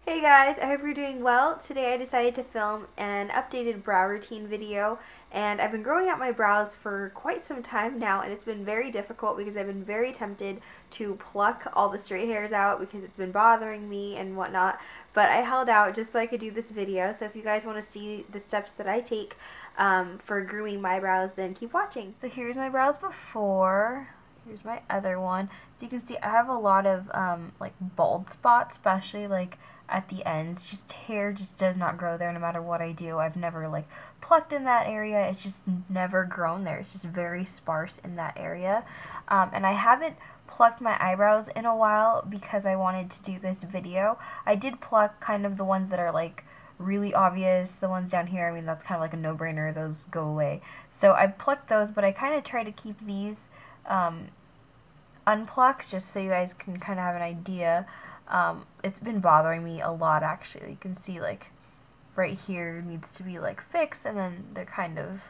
Hey guys, I hope you're doing well. Today I decided to film an updated brow routine video, and I've been growing out my brows for quite some time now, and it's been very difficult because I've been very tempted to pluck all the stray hairs out because it's been bothering me and whatnot, but I held out just so I could do this video. So if you guys want to see the steps that I take for grooming my brows, then keep watching. So here's my brows before. Here's my other one. So you can see I have a lot of like bald spots, especially like at the ends. Just hair just does not grow there no matter what I do. I've never like plucked in that area. It's just never grown there. It's just very sparse in that area. And I haven't plucked my eyebrows in a while because I wanted to do this video. I did pluck kind of the ones that are like really obvious. The ones down here, I mean, that's kind of like a no-brainer. Those go away. So I plucked those, but I kind of try to keep these unplucked just so you guys can kind of have an idea. It's been bothering me a lot, actually. You can see like right here needs to be like fixed, and then they're kind of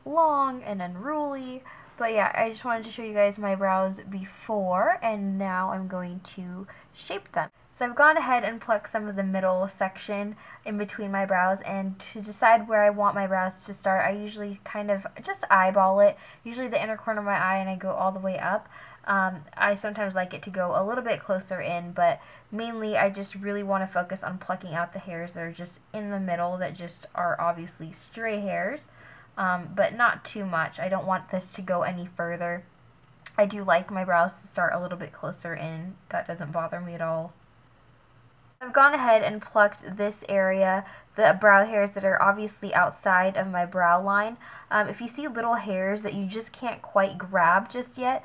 long and unruly. But yeah, I just wanted to show you guys my brows before, and now I'm going to shape them. So I've gone ahead and plucked some of the middle section in between my brows, and to decide where I want my brows to start, I usually kind of just eyeball it, usually the inner corner of my eye, and I go all the way up. I sometimes like it to go a little bit closer in, but mainly I just really want to focus on plucking out the hairs that are just in the middle that just are obviously stray hairs, but not too much. I don't want this to go any further. I do like my brows to start a little bit closer in. That doesn't bother me at all. I've gone ahead and plucked this area, the brow hairs that are obviously outside of my brow line. If you see little hairs that you just can't quite grab just yet,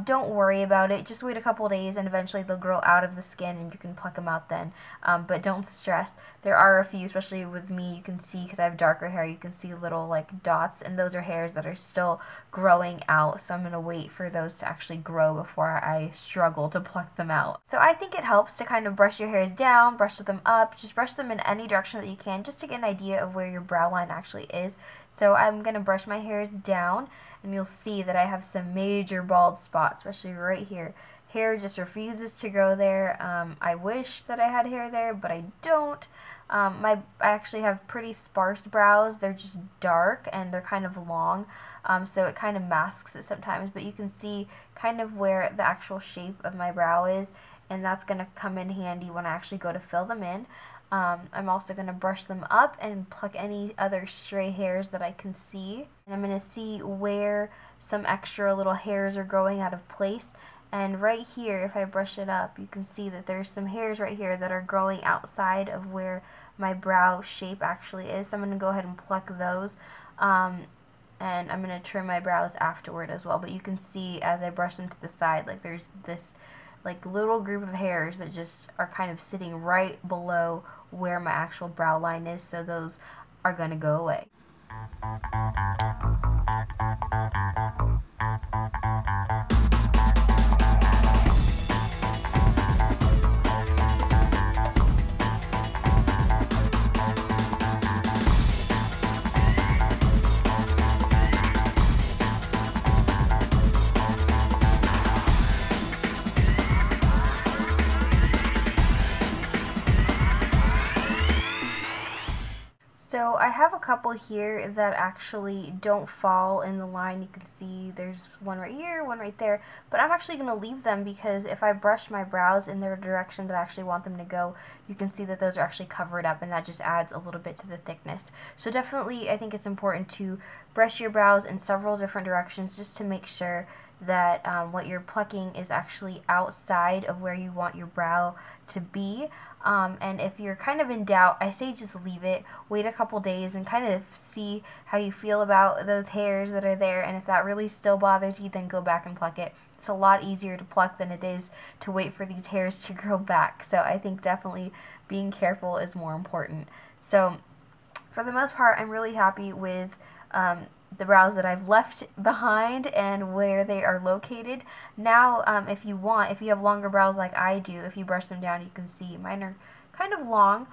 don't worry about it. Just wait a couple days and eventually they'll grow out of the skin and you can pluck them out then. But don't stress. There are a few, especially with me, you can see, because I have darker hair, you can see little like dots, and those are hairs that are still growing out. So I'm going to wait for those to actually grow before I struggle to pluck them out. So I think it helps to kind of brush your hairs down, brush them up, just brush them in any direction that you can, just to get an idea of where your brow line actually is. So I'm going to brush my hairs down, and you'll see that I have some major bald spots, especially right here. Hair just refuses to grow there. I wish that I had hair there, but I don't. I actually have pretty sparse brows. They're just dark and they're kind of long, so it kind of masks it sometimes, but you can see kind of where the actual shape of my brow is, and that's going to come in handy when I actually go to fill them in. I'm also going to brush them up and pluck any other stray hairs that I can see. And I'm going to see where some extra little hairs are growing out of place. And right here, if I brush it up, you can see that there's some hairs right here that are growing outside of where my brow shape actually is. So I'm going to go ahead and pluck those. And I'm going to trim my brows afterward as well. But you can see as I brush them to the side, like there's this like little group of hairs that just are kind of sitting right below where my actual brow line is, so those are going to go away. So I have a couple here that actually don't fall in the line. You can see there's one right here, one right there, but I'm actually going to leave them because if I brush my brows in the direction that I actually want them to go, you can see that those are actually covered up, and that just adds a little bit to the thickness. So definitely I think it's important to brush your brows in several different directions just to make sure that what you're plucking is actually outside of where you want your brow to be. And if you're kind of in doubt, I say just leave it, wait a couple days, and kind of see how you feel about those hairs that are there, and if that really still bothers you, then go back and pluck it. It's a lot easier to pluck than it is to wait for these hairs to grow back, so I think definitely being careful is more important. So for the most part, I'm really happy with the brows that I've left behind and where they are located. Now, if you have longer brows like I do, if you brush them down, you can see mine are kind of long.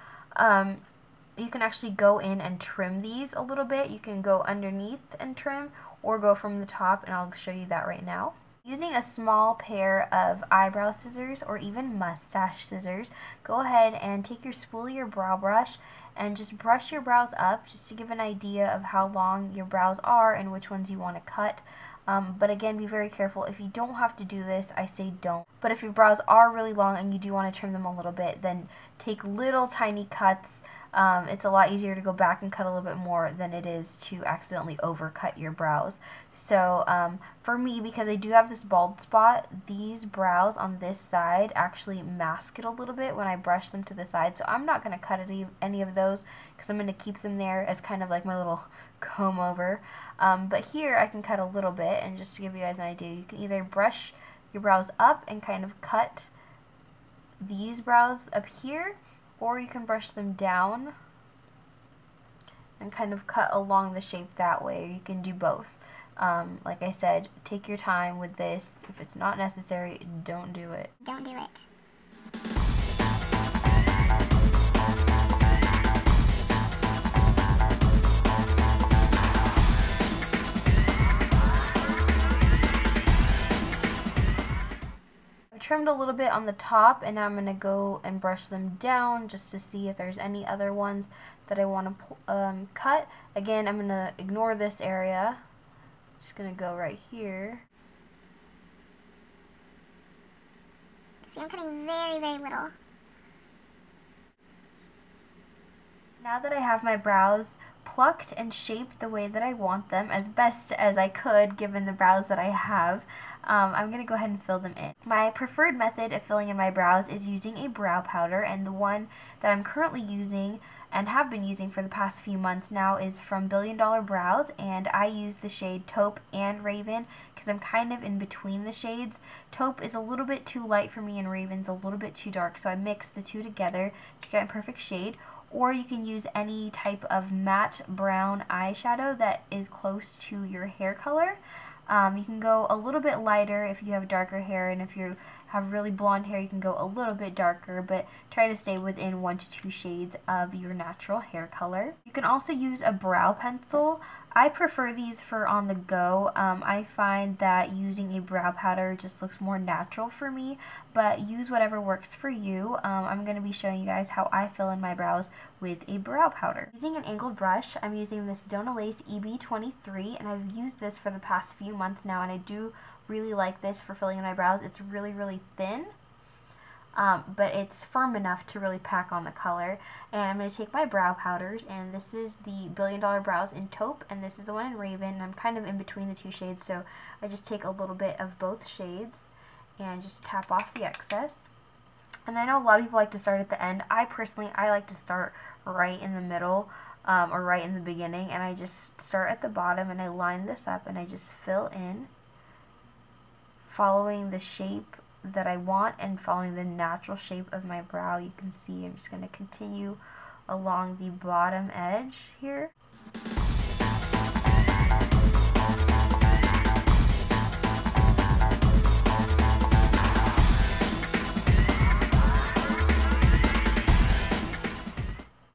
You can actually go in and trim these a little bit. You can go underneath and trim, or go from the top, and I'll show you that right now. Using a small pair of eyebrow scissors or even mustache scissors, go ahead and take your spoolie or brow brush and just brush your brows up just to give an idea of how long your brows are and which ones you want to cut. But again, be very careful. If you don't have to do this, I say don't. But if your brows are really long and you do want to trim them a little bit, then take little tiny cuts. It's a lot easier to go back and cut a little bit more than it is to accidentally overcut your brows. So for me, because I do have this bald spot, these brows on this side actually mask it a little bit when I brush them to the side. So I'm not going to cut any of those because I'm going to keep them there as kind of like my little comb over. But here I can cut a little bit, and just to give you guys an idea, you can either brush your brows up and kind of cut these brows up here, or you can brush them down and kind of cut along the shape that way. Or you can do both. Like I said, take your time with this. If it's not necessary, don't do it. Don't do it. Trimmed a little bit on the top, and now I'm going to go and brush them down just to see if there's any other ones that I want to cut. Again, I'm going to ignore this area. Just going to go right here. See, I'm cutting very, very little. Now that I have my brows plucked and shaped the way that I want them, as best as I could given the brows that I have, I'm going to go ahead and fill them in. My preferred method of filling in my brows is using a brow powder, and the one that I'm currently using and have been using for the past few months now is from Billion Dollar Brows, and I use the shade Taupe and Raven because I'm kind of in between the shades. Taupe is a little bit too light for me and Raven's a little bit too dark, so I mix the two together to get a perfect shade. Or you can use any type of matte brown eyeshadow that is close to your hair color. You can go a little bit lighter if you have darker hair, and if you have really blonde hair, you can go a little bit darker, but try to stay within 1 to 2 shades of your natural hair color. You can also use a brow pencil. I prefer these for on the go. I find that using a brow powder just looks more natural for me, but use whatever works for you. I'm going to be showing you guys how I fill in my brows with a brow powder. Using an angled brush, I'm using the Sedona Lace EB23, and I've used this for the past few months now, and I do really like this for filling in my brows. It's really, really thin. But it's firm enough to really pack on the color. And I'm going to take my brow powders, and this is the Billion Dollar Brows in Taupe, and this is the one in Raven, and I'm kind of in between the two shades, so I just take a little bit of both shades and just tap off the excess. And I know a lot of people like to start at the end. I like to start right in the middle, or right in the beginning, and I just start at the bottom and I line this up and I just fill in, following the shape that I want and following the natural shape of my brow. You can see I'm just going to continue along the bottom edge here.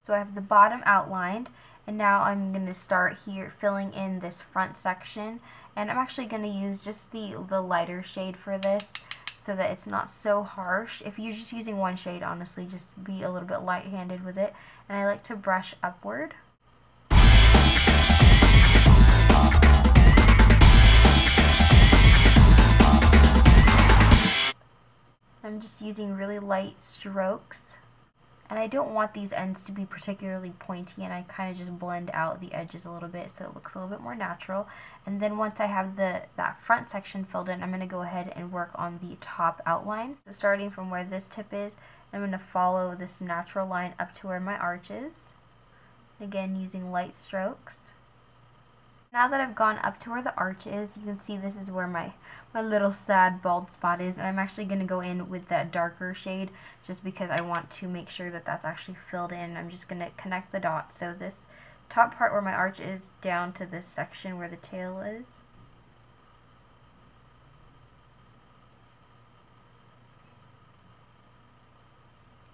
So I have the bottom outlined, and now I'm going to start here filling in this front section, and I'm actually going to use just the lighter shade for this, so that it's not so harsh. If you're just using one shade, honestly, just be a little bit light-handed with it. And I like to brush upward. I'm just using really light strokes. And I don't want these ends to be particularly pointy, and I kind of just blend out the edges a little bit so it looks a little bit more natural. And then once I have that front section filled in, I'm going to go ahead and work on the top outline. So starting from where this tip is, I'm going to follow this natural line up to where my arch is. Again, using light strokes. Now that I've gone up to where the arch is, you can see this is where my little sad bald spot is, and I'm actually going to go in with that darker shade just because I want to make sure that that's actually filled in. I'm just going to connect the dots. So this top part where my arch is down to this section where the tail is.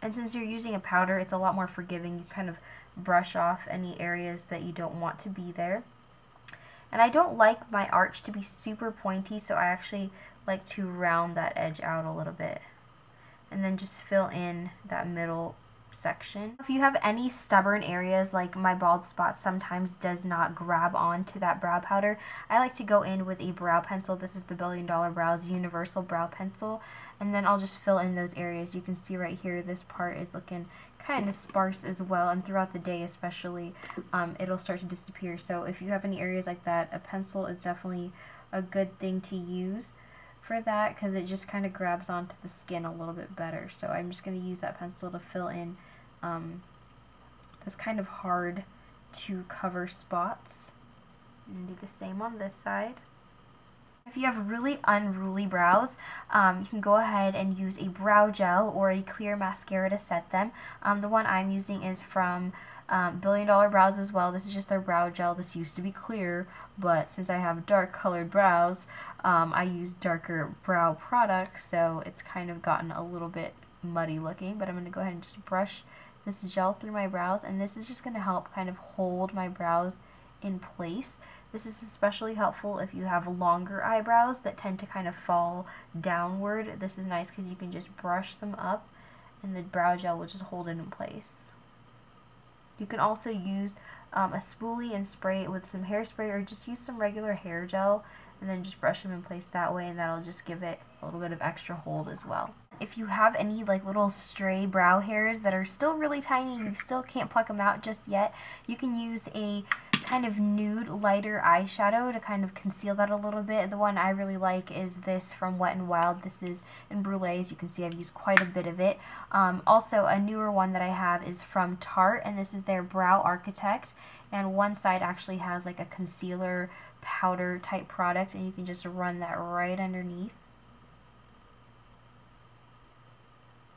And since you're using a powder, it's a lot more forgiving. You kind of brush off any areas that you don't want to be there. And I don't like my arch to be super pointy, so I actually like to round that edge out a little bit. And then just fill in that middle section. If you have any stubborn areas, like my bald spot sometimes does not grab onto that brow powder, I like to go in with a brow pencil. This is the $1 Billion Brows Universal Brow Pencil, and then I'll just fill in those areas. You can see right here this part is looking kind of sparse as well, and throughout the day especially it'll start to disappear. So if you have any areas like that, a pencil is definitely a good thing to use for that, because it just kind of grabs onto the skin a little bit better. So I'm just going to use that pencil to fill in this kind of hard to cover spots, and do the same on this side. If you have really unruly brows, you can go ahead and use a brow gel or a clear mascara to set them. The one I'm using is from $1 Billion Brows as well. This is just their brow gel. This used to be clear, but since I have dark colored brows, I use darker brow products, so it's kind of gotten a little bit muddy looking. But I'm going to go ahead and just brush this gel through my brows, and this is just going to help kind of hold my brows in place. This is especially helpful if you have longer eyebrows that tend to kind of fall downward. This is nice because you can just brush them up and the brow gel will just hold it in place. You can also use a spoolie and spray it with some hairspray, or just use some regular hair gel and then just brush them in place that way, and that'll just give it a little bit of extra hold as well. If you have any like little stray brow hairs that are still really tiny, you still can't pluck them out just yet, you can use a kind of nude lighter eyeshadow to kind of conceal that a little bit. The one I really like is this from Wet n Wild. This is in Brulees. You can see I've used quite a bit of it. Also, a newer one that I have is from Tarte, and this is their Brow Architect, and one side actually has like a concealer powder type product, and you can just run that right underneath.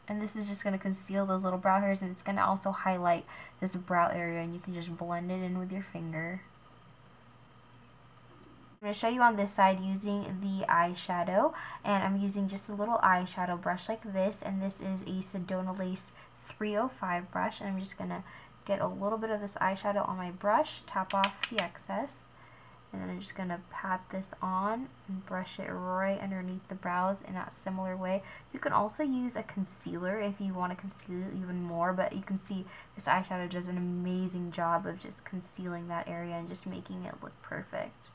And this is just going to conceal those little brow hairs, and it's going to also highlight this brow area, and you can just blend it in with your finger. I'm going to show you on this side using the eyeshadow, and I'm using just a little eyeshadow brush like this, and this is a Sedona Lace 305 brush, and I'm just going to get a little bit of this eyeshadow on my brush, tap off the excess, and then I'm just going to pat this on and brush it right underneath the brows in that similar way. You can also use a concealer if you want to conceal it even more, but you can see this eyeshadow does an amazing job of just concealing that area and just making it look perfect.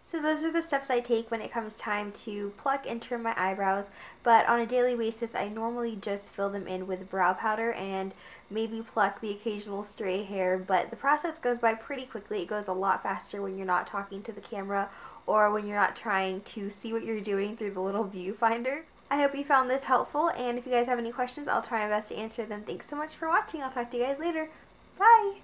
So those are the steps I take when it comes time to pluck and trim my eyebrows, but on a daily basis I normally just fill them in with brow powder and maybe pluck the occasional stray hair, but the process goes by pretty quickly. It goes a lot faster when you're not talking to the camera or when you're not trying to see what you're doing through the little viewfinder. I hope you found this helpful, and if you guys have any questions, I'll try my best to answer them. Thanks so much for watching. I'll talk to you guys later. Bye!